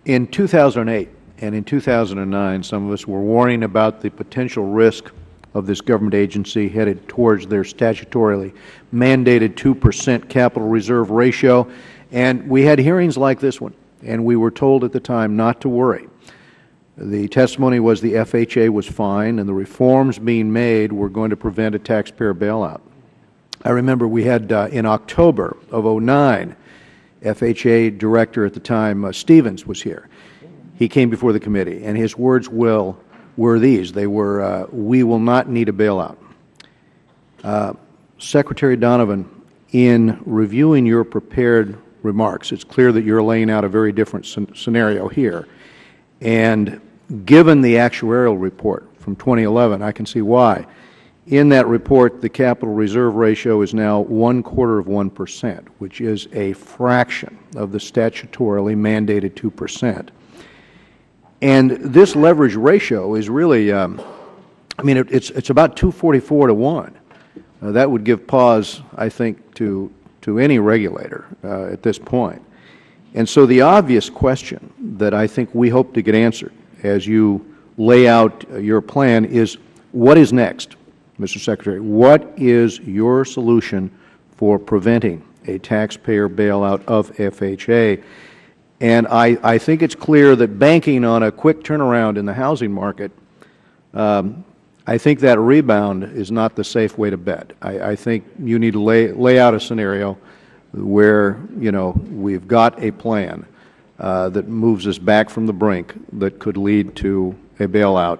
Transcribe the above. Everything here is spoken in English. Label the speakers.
Speaker 1: In 2008 and in 2009, some of us were warning about the potential risk of this government agency headed towards their statutorily mandated 2% capital reserve ratio. And we had hearings like this one, and we were told at the time not to worry. The testimony was the FHA was fine, and the reforms being made were going to prevent a taxpayer bailout. I remember we had, in October of 2009, FHA Director at the time, Stevens, was here. He came before the committee, and his words were these. They were, we will not need a bailout. Secretary Donovan, in reviewing your prepared remarks, it's clear that you're laying out a very different scenario here. And given the actuarial report from 2011, I can see why. In that report, the capital reserve ratio is now 1/4%, which is a fraction of the statutorily mandated 2%. And this leverage ratio is really, I mean, it's about 244 to 1. That would give pause, I think, to any regulator at this point. And so the obvious question that I think we hope to get answered as you lay out your plan is, what is next, Mr. Secretary? What is your solution for preventing a taxpayer bailout of FHA? And I think it's clear that banking on a quick turnaround in the housing market, I think that rebound is not the safe way to bet. I think you need to lay out a scenario where, you know, we've got a plan that moves us back from the brink that could lead to a bailout